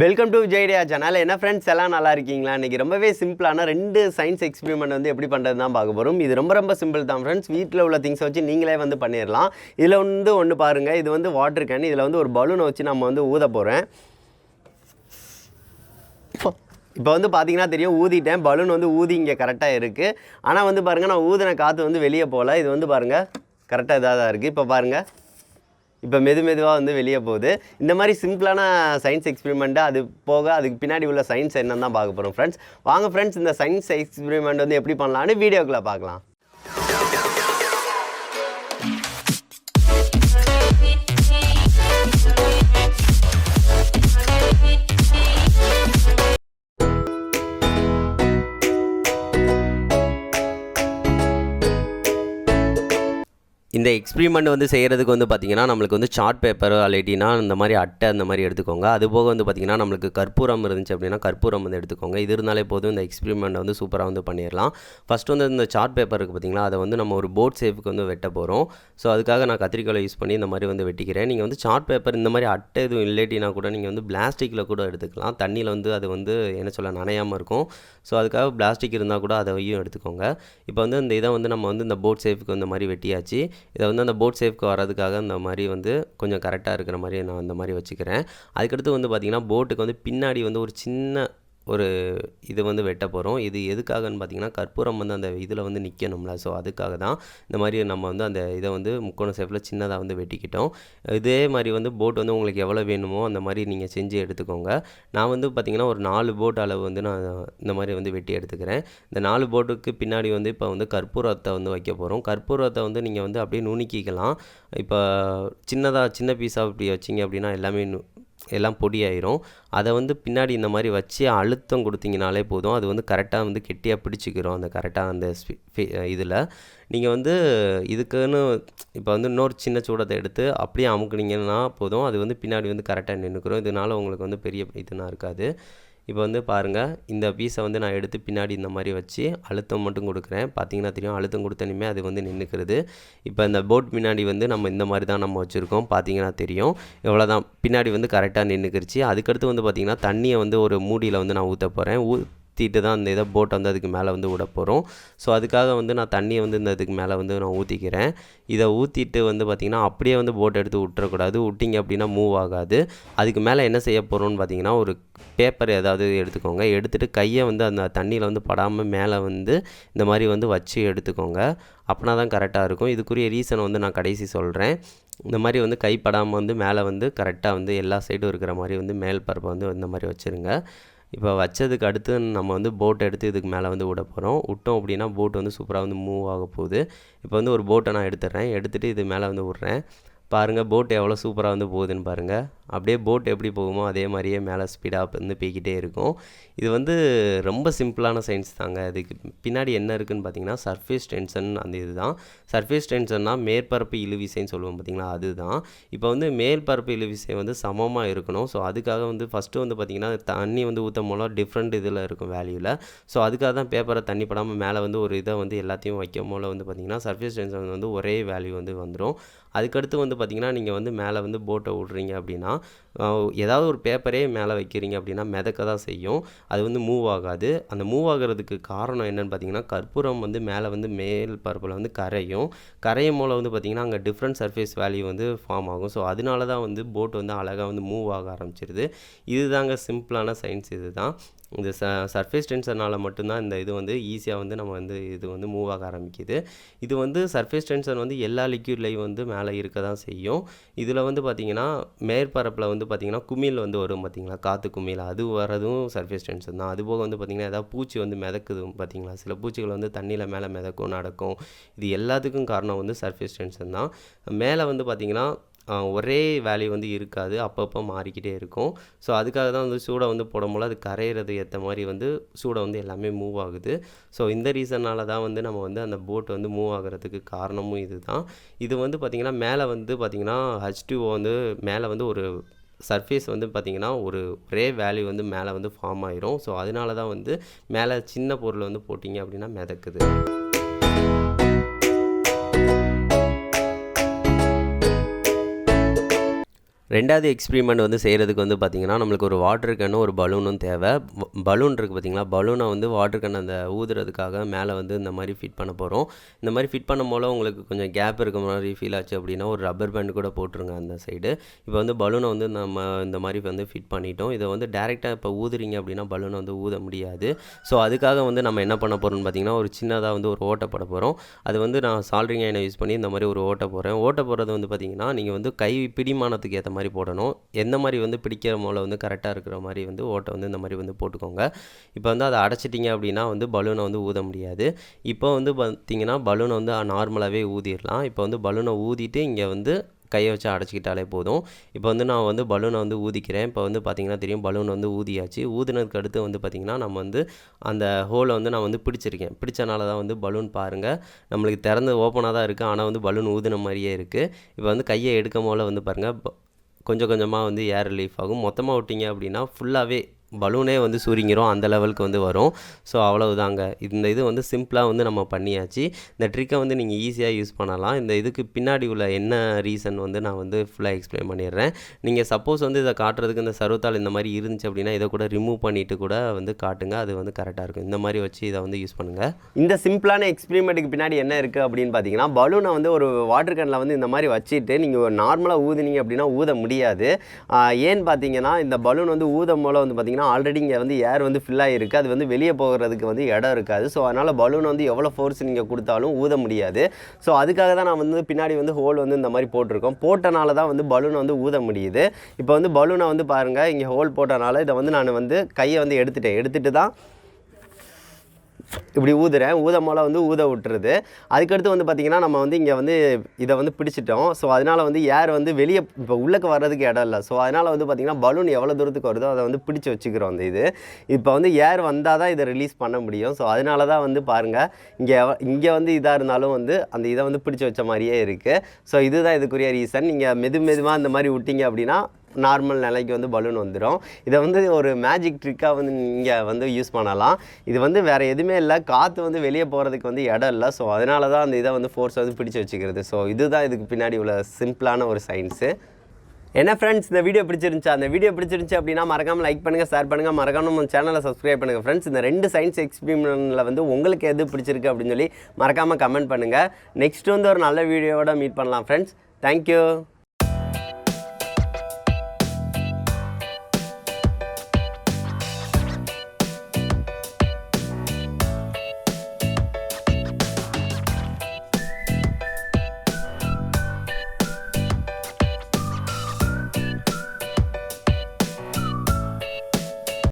Welcome to Vijay channel. என்ன friends எல்லாம் நல்லா இருக்கீங்களா? இன்றைக்கி ரொம்பவே சிம்பிளான 2 சயின்ஸ் எக்ஸ்பெரிமெண்ட் வந்து எப்படி பண்ணுறது தான் பார்க்க போகிறோம். இது ரொம்ப சிம்பிள் தான் ஃப்ரெண்ட்ஸ். வீட்டில் உள்ள திங்ஸை வச்சு நீங்களே வந்து பண்ணிடலாம். இதில் வந்து ஒன்று பாருங்கள், இது வந்து வாட்டர் கேன். இதில் வந்து ஒரு பலூனை வச்சு நம்ம வந்து ஊத போகிறேன். இப்போ வந்து பார்த்தீங்கன்னா தெரியும், ஊதிட்டேன். பலூன் வந்து ஊதி இங்கே கரெக்டாக இருக்குது. ஆனால் வந்து பாருங்கள், நான் ஊதின காற்று வந்து வெளியே போகல. இது வந்து பாருங்கள் கரெக்டாக இதாக தான் இருக்குது. இப்போ பாருங்கள், இப்போ மெதுவாக வந்து வெளியே போகுது. இந்த மாதிரி சிம்பிளான சயின்ஸ் எக்ஸ்பெரிமெண்ட்டு அது போக அதுக்கு பின்னாடி உள்ள சயின்ஸ் என்னன்னு தான் பார்க்க போகிறோம் ஃப்ரெண்ட்ஸ். வாங்க ஃப்ரெண்ட்ஸ், இந்த சயின்ஸ் எக்ஸ்பெரிமெண்ட் வந்து எப்படி பண்ணலான்னு வீடியோக்குள்ளே பார்க்கலாம். இந்த எக்ஸ்பெரிமெண்ட் வந்து செய்கிறதுக்கு வந்து பார்த்திங்கன்னா நம்மளுக்கு வந்து சார்ட் பேப்பர் அல்லாட்டினா இந்த மாதிரி அட்டை அந்த மாதிரி எடுத்துக்கோங்க. அதுபோக வந்து பார்த்திங்கன்னா நம்மளுக்கு கற்பூரம் இருந்துச்சு அப்படின்னா கற்பூரம் வந்து எடுத்துக்கோங்க. இது இருந்தாலே போதும், இந்த எக்ஸ்பெரிமெண்ட் வந்து சூப்பராக வந்து பண்ணிடலாம். ஃபஸ்ட்டு வந்து இந்த சார்ட் பேப்பர் இருக்குது பார்த்திங்களா, அதை வந்து நம்ம ஒரு போர்ட் ஷேப்புக்கு வந்து வெட்ட போகிறோம். ஸோ அதுக்காக நான் கத்திரிக்கோலை யூஸ் பண்ணி இந்த மாதிரி வந்து வெட்டிக்கிறேன். நீங்கள் வந்து சார்ட் பேப்பர் இந்த மாதிரி அட்டை எதுவும் இல்லாட்டினா கூட நீங்கள் வந்து பிளாஸ்டிக்கில் கூட எடுத்துக்கலாம். தண்ணியில் வந்து அது வந்து என்ன சொல்ல நனையாமல் இருக்கும். ஸோ அதுக்காக பிளாஸ்டிக் இருந்தால் கூட அதையும் எடுத்துக்கோங்க. இப்போ வந்து இந்த இதை வந்து நம்ம வந்து இந்த போர்ட் ஷேப்புக்கு இந்த மாதிரி வெட்டியாச்சு. இதை வந்து அந்த போர்ட் ஷேப்க்கு வரதுக்காக இந்த மாதிரி வந்து கொஞ்சம் கரெக்டாக இருக்கிற மாதிரி நான் அந்த மாதிரி வச்சுக்கிறேன். அதுக்கடுத்து வந்து பார்த்திங்கன்னா போட்டுக்கு வந்து பின்னாடி வந்து ஒரு சின்ன ஒரு இது வந்து வெட்ட போகிறோம். இது எதுக்காகன்னு பார்த்திங்கன்னா கற்பூரம் வந்து அந்த இதில் வந்து நிற்கணும்ல. ஸோ அதுக்காக தான் இந்த மாதிரி நம்ம வந்து அந்த இதை வந்து முக்கோண ஷேப்பில் சின்னதாக வந்து வெட்டிக்கிட்டோம். இதே மாதிரி வந்து போட் வந்து உங்களுக்கு எவ்வளோ வேணுமோ அந்த மாதிரி நீங்கள் செஞ்சு எடுத்துக்கோங்க. நான் வந்து பார்த்திங்கன்னா ஒரு 4 போட் அளவு வந்து நான் இந்த மாதிரி வந்து வெட்டி எடுத்துக்கிறேன். இந்த 4 போட்டுக்கு பின்னாடி வந்து இப்போ வந்து கற்பூரத்தை வந்து வைக்க போகிறோம். கற்பூரத்தை வந்து நீங்கள் வந்து அப்படியே நுணுக்கிக்கலாம். இப்போ சின்ன பீஸாக இப்படி வச்சிங்க அப்படின்னா எல்லாம் பொடியாயிரும். அதை வந்து பின்னாடி இந்த மாதிரி வச்சு அழுத்தம் கொடுத்தீங்கனாலே போதும், அது வந்து கரெக்டாக வந்து கெட்டியாக பிடிச்சிக்கிறோம். அந்த கரெக்டாக அந்த இதில் நீங்கள் வந்து இதுக்குன்னு இப்போ வந்து இன்னொரு சின்ன சூடத்தை எடுத்து அப்படியே அமுக்குனீங்கன்னா போதும், அது வந்து பின்னாடி வந்து கரெக்டாக நின்றுக்கிறோம். இதனால் உங்களுக்கு வந்து பெரிய இதுனா இருக்காது. இப்போ வந்து பாருங்கள், இந்த பீஸை வந்து நான் எடுத்து பின்னாடி இந்த மாதிரி வச்சு அழுத்தம் மட்டும் கொடுக்குறேன். பார்த்தீங்கன்னா தெரியும், அழுத்தம் கொடுத்தனுமே அது வந்து நின்றுக்கிறது. இப்போ இந்த போட் பின்னாடி வந்து நம்ம இந்த மாதிரி தான் நம்ம வச்சுருக்கோம். பார்த்தீங்கன்னா தெரியும், இவ்வளோ தான் பின்னாடி வந்து கரெக்டாக நின்றுக்கிருச்சு. அதுக்கடுத்து வந்து பார்த்திங்கன்னா தண்ணியை வந்து ஒரு மூடியில் வந்து நான் ஊற்ற போகிறேன். ஊற்றிட்டு தான் அந்த இதை போட்டை வந்து அதுக்கு மேலே வந்து விட போகிறோம். ஸோ அதுக்காக வந்து நான் தண்ணியை வந்து இந்த இதுக்கு மேலே வந்து நான் ஊற்றிக்கிறேன். இதை ஊற்றிட்டு வந்து பார்த்திங்கன்னா அப்படியே வந்து போட்டை எடுத்து விட்டுறக்கூடாது. விட்டிங்க அப்படின்னா மூவ் ஆகாது. அதுக்கு மேலே என்ன செய்ய போகிறோம்னு பார்த்திங்கன்னா ஒரு பேப்பர் ஏதாவது எடுத்துக்கோங்க. எடுத்துகிட்டு கையை வந்து அந்த தண்ணியில் வந்து படாமல் மேலே வந்து இந்த மாதிரி வந்து வச்சு எடுத்துக்கோங்க. அப்படின்னா தான் கரெக்டாக இருக்கும். இதுக்குரிய ரீசன் வந்து நான் கடைசி சொல்கிறேன். இந்த மாதிரி வந்து கைப்படாமல் வந்து மேலே வந்து கரெக்டாக வந்து எல்லா சைடும் இருக்கிற மாதிரி வந்து மேல் பரப்பை வந்து இந்த மாதிரி வச்சுருங்க. இப்போ வச்சதுக்கு அடுத்து நம்ம வந்து போட்டை எடுத்து இதுக்கு மேலே வந்து விட போகிறோம். விட்டோம் அப்படின்னா போட் வந்து சூப்பராக வந்து மூவ் ஆக போகுது. இப்போ வந்து ஒரு போட்டை நான் எடுத்துகிட்டு இது மேலே வந்து விட்றேன். பாருங்கள் போட் எவ்வளோ சூப்பராக வந்து போகுதுன்னு பாருங்கள். அப்படியே போட் எப்படி போகுமோ அதே மாதிரியே மேலே ஸ்பீடாக வந்து போய்கிட்டே இருக்கும். இது வந்து ரொம்ப சிம்பிளான சயின்ஸ் தாங்க. அதுக்கு பின்னாடி என்ன இருக்குதுன்னு பார்த்தீங்கன்னா சர்ஃபேஸ் டென்ஷன் அந்த இது தான். சர்ஃபேஸ் டென்ஷன்னா மேற்பரப்பு இழுவிசைன்னு சொல்லுவோம் பார்த்தீங்களா, அதுதான். இப்போ வந்து மேற்பரப்பு இழுவிசை வந்து சமமாக இருக்கணும். ஸோ அதுக்காக வந்து ஃபஸ்ட்டு வந்து பார்த்திங்கன்னா தண்ணி வந்து ஊற்றும் மூலம் டிஃப்ரெண்ட் இதில் இருக்கும் வேல்யூவில். ஸோ அதுக்காக தான் பேப்பரை தண்ணி படாமல் மேலே வந்து ஒரு இதை வந்து எல்லாத்தையும் வைக்கும் போல் வந்து பார்த்திங்கன்னா சர்ஃபேஸ் டென்ஷன் வந்து ஒரே வேல்யூ வந்து வந்துடும். அதுக்கடுத்து வந்து பார்த்திங்கன்னா நீங்கள் வந்து மேலே வந்து போட்டை விட்றீங்க அப்படின்னா ஏதாவது ஒரு பேப்பரே மேலே வைக்கிறீங்க அப்படின்னா மிதக்க தான் செய்யும். அது வந்து மூவ் ஆகாது. அந்த மூவ் ஆகிறதுக்கு காரணம் என்னென்னு பார்த்தீங்கன்னா கற்பூரம் வந்து மேலே வந்து மேல் பரப்பில் வந்து கரையும் மூலம் வந்து பார்த்திங்கன்னா அங்கே டிஃப்ரெண்ட் சர்ஃபேஸ் வேல்யூ வந்து ஃபார்ம் ஆகும். ஸோ அதனால தான் வந்து போட் வந்து அழகாக வந்து மூவ் ஆக ஆரம்பிச்சிருது. இதுதாங்க சிம்பிளான சயின்ஸ். இது தான் இந்த சர்ஃபேஸ் டென்ஷனால் மட்டும்தான் இந்த இது வந்து ஈஸியாக வந்து நம்ம வந்து இது வந்து மூவ் ஆக ஆரம்பிக்குது. இது வந்து சர்ஃபேஸ் டென்ஷன் வந்து எல்லா லிக்யூட்லேயும் வந்து மேலே இருக்க தான் செய்யும். இதில் வந்து பார்த்திங்கன்னா மேற்பரப்பில் வந்து பார்த்திங்கன்னா குமிழ் வந்து வரும் பார்த்திங்களா, காற்று குமிழ், அது வரதும் சர்ஃபேஸ் டென்ஷன் தான். அதுபோக வந்து பார்த்திங்கன்னா ஏதாவது பூச்சி வந்து மிதக்குது பார்த்திங்களா, சில பூச்சிகள் வந்து தண்ணியில் மேலே மிதக்கும் நடக்கும். இது எல்லாத்துக்கும் காரணம் வந்து சர்ஃபேஸ் டென்ஷன் தான். மேலே வந்து பார்த்திங்கன்னா ஒரே வேல்யூ வந்து இருக்காது, அப்பப்போ மாறிக்கிட்டே இருக்கும். ஸோ அதுக்காக தான் வந்து சூடை வந்து போடும்போது அது கரையிறது ஏற்ற மாதிரி வந்து சூடை வந்து எல்லாமே மூவ் ஆகுது. ஸோ இந்த ரீசனால் தான் வந்து நம்ம வந்து அந்த போட் வந்து மூவ் ஆகிறதுக்கு காரணமும் இது தான். இது வந்து பார்த்திங்கன்னா மேலே வந்து பார்த்திங்கன்னா H2O வந்து மேலே வந்து ஒரு சர்ஃபேஸ் வந்து பார்த்திங்கன்னா ஒரே வேல்யூ வந்து மேலே வந்து ஃபார்ம் ஆயிரும். ஸோ அதனால தான் வந்து மேலே சின்ன பொருள் வந்து போட்டிங்க அப்படின்னா மிதக்குது. ரெண்டாவது எக்ஸ்பிரிமெண்ட் வந்து செய்கிறதுக்கு வந்து பார்த்திங்கன்னா நம்மளுக்கு ஒரு வாட்டர் கேனும் ஒரு பலூனும் தேவை. பலூன் இருக்குது பார்த்திங்களா, பலூனை வந்து வாட்டர் கேன் அந்த ஊதுறதுக்காக மேலே வந்து இந்த மாதிரி ஃபிட் பண்ண போகிறோம். இந்த மாதிரி ஃபிட் பண்ணும் போல் உங்களுக்கு கொஞ்சம் கேப் இருக்க மாதிரி ஃபீல் ஆச்சு அப்படின்னா ஒரு ரப்பர் பேண்ட் கூட போட்டுருங்க அந்த சைடு. இப்போ வந்து பலூனை வந்து நம்ம இந்த மாதிரி வந்து ஃபிட் பண்ணிட்டோம். இதை வந்து டேரெக்டாக இப்போ ஊதுறீங்க அப்படின்னா பலூனை வந்து ஊத முடியாது. ஸோ அதுக்காக வந்து நம்ம என்ன பண்ண போகிறோம்னு பார்த்திங்கன்னா ஒரு சின்னதாக வந்து ஒரு ஓட்டை போட போகிறோம். அது வந்து நான் சால்ட்ரிங் ஐனை யூஸ் பண்ணி இந்த மாதிரி ஒரு ஓட்டை போடுறேன். ஓட்டை போடுறது வந்து பார்த்திங்கன்னா நீங்கள் வந்து கை பிடிமானத்துக்கு ஏற்ற மாதிரி போடணும். எந்த மாதிரி வந்து பிடிக்கிற மூலம் வந்து கரெக்டாக இருக்கிற மாதிரி வந்து ஓட்டை வந்து இந்த மாதிரி வந்து போட்டுக்கோங்க. இப்போ வந்து அதை அடைச்சிட்டிங்க அப்படின்னா வந்து பலூனை வந்து ஊத முடியாது. இப்போ வந்து பார்த்திங்கன்னா பலூனை வந்து நார்மலாகவே ஊதிடலாம். இப்போ வந்து பலூனை ஊதிட்டு இங்கே வந்து கையை வச்சு அடைச்சிக்கிட்டாலே போதும். இப்போ வந்து நான் வந்து பலூனை வந்து ஊதிக்கிறேன். இப்போ வந்து பார்த்திங்கன்னா தெரியும் பலூன் வந்து ஊதியாச்சு. ஊதினதுக்கு அடுத்து வந்து பார்த்திங்கன்னா நம்ம வந்து அந்த ஹோலை வந்து நான் வந்து பிடிச்சிருக்கேன். பிடிச்சனால தான் வந்து பலூன் பாருங்கள் நம்மளுக்கு திறந்து ஓப்பனாக தான் இருக்குது, ஆனால் வந்து பலூன் ஊதின மாதிரியே இருக்குது. இப்போ வந்து கையை எடுக்கும் போல் வந்து பாருங்கள் கொஞ்சம் கொஞ்சமாக வந்து ஏர் ரிலீஃப் ஆகும். மொத்தமாக விட்டிங்க அப்படின்னா ஃபுல்லாகவே பலூனே வந்து சுருங்கிரும், அந்த லெவலுக்கு வந்து வரும். ஸோ அவ்வளவுதாங்க. இந்த இது வந்து சிம்பிளாக வந்து நம்ம பண்ணியாச்சு. இந்த ட்ரிக்கை வந்து நீங்கள் ஈஸியாக யூஸ் பண்ணலாம். இந்த இதுக்கு பின்னாடி உள்ள என்ன ரீசன் வந்து நான் வந்து ஃபுல்லாக எக்ஸ்பிளைன் பண்ணிடுறேன். நீங்கள் சப்போஸ் வந்து இதை காட்டுறதுக்கு இந்த சருவத்தால் இந்த மாதிரி இருந்துச்சு அப்படின்னா இதை கூட ரிமூவ் பண்ணிவிட்டு கூட வந்து காட்டுங்க, அது வந்து கரெக்டாக இருக்கும். இந்த மாதிரி வச்சு இதை வந்து யூஸ் பண்ணுங்கள். இந்த சிம்பிளான எக்ஸ்பிரிமெண்ட்டுக்கு பின்னாடி என்ன இருக்குது அப்படின்னு பார்த்தீங்கன்னா பலூனை வந்து ஒரு வாட்டர் கேனில் வந்து இந்த மாதிரி வச்சுட்டு நீங்கள் ஒரு நார்மலாக ஊதுனீங்க அப்படின்னா ஊத முடியாது. ஏன்னு பார்த்தீங்கன்னா இந்த பலூன் வந்து ஊதும் போல் வந்து பார்த்திங்கன்னா ஆல்ரெடி இங்கே வந்து ஏர் வந்து ஃபில் ஆகிருக்கு, அது வந்து வெளியே போகிறதுக்கு வந்து இடம் இருக்காது. ஸோ அதனால் பலூன் வந்து எவ்வளோ ஃபோர்ஸ் நீங்கள் கொடுத்தாலும் ஊத முடியாது. ஸோ அதுக்காக தான் நான் வந்து பின்னாடி வந்து ஹோல் வந்து இந்த மாதிரி போட்டிருக்கோம். போட்டனால தான் வந்து பலூனை வந்து ஊத முடியுது. இப்போ வந்து பலூனை வந்து பாருங்கள் இங்கே ஹோல் போட்டனால இதை வந்து நான் வந்து கையை வந்து எடுத்துகிட்டு தான் இப்படி ஊதுறேன். மூலம் வந்து ஊத விட்டுருது. அதுக்கடுத்து வந்து பார்த்திங்கன்னா நம்ம வந்து இங்கே வந்து இதை வந்து பிடிச்சிட்டோம். ஸோ அதனால் வந்து ஏர் வந்து வெளியே இப்போ உள்ளக்கு வர்றதுக்கு இடம் இல்லை. ஸோ அதனால் வந்து பார்த்திங்கன்னா பலூன் எவ்வளோ தூரத்துக்கு வருதோ அதை வந்து பிடிச்சி வச்சுக்கிறோம். அந்த இது இப்போ வந்து ஏர் வந்தால் தான் இதை ரிலீஸ் பண்ண முடியும். ஸோ அதனால தான் வந்து பாருங்கள் இங்கே வந்து இதாக இருந்தாலும் வந்து அந்த இதை வந்து பிடிச்சி வச்ச மாதிரியே இருக்குது. ஸோ இதுதான் இதுக்குரிய ரீசன். நீங்கள் மெதுவாக இந்த மாதிரி விட்டிங்க அப்படின்னா நார்மல் நிலைக்கு வந்து பலூன் வந்துடும். இதை வந்து ஒரு மேஜிக் ட்ரிக்காக வந்து நீங்கள் வந்து யூஸ் பண்ணலாம். இது வந்து வேறு எதுவுமே இல்லை, காற்று வந்து வெளியே போகிறதுக்கு வந்து இடம் இல்லை. ஸோ அதனால தான் அந்த இதை வந்து ஃபோர்ஸ் வந்து பிடிச்சி வச்சுக்கிறது. ஸோ இதுதான் இதுக்கு பின்னாடி உள்ள சிம்பிளான ஒரு சயின்ஸு. என்ன ஃப்ரெண்ட்ஸ், இந்த வீடியோ பிடிச்சிருந்துச்சு? அந்த வீடியோ பிடிச்சிருந்துச்சு அப்படின்னா மறக்காமல் லைக் பண்ணுங்கள், ஷேர் பண்ணுங்கள், மறக்காமல் நம்ம சேனலை சப்ஸ்கிரைப் பண்ணுங்கள். ஃப்ரெண்ட்ஸ், இந்த 2 சயின்ஸ் எக்ஸ்பிரிமெண்ட்டில் வந்து உங்களுக்கு எது பிடிச்சிருக்கு அப்படின்னு சொல்லி மறக்காமல் கமெண்ட் பண்ணுங்கள். நெக்ஸ்ட் வந்து ஒரு நல்ல வீடியோவோட மீட் பண்ணலாம் ஃப்ரெண்ட்ஸ். தேங்க்யூ.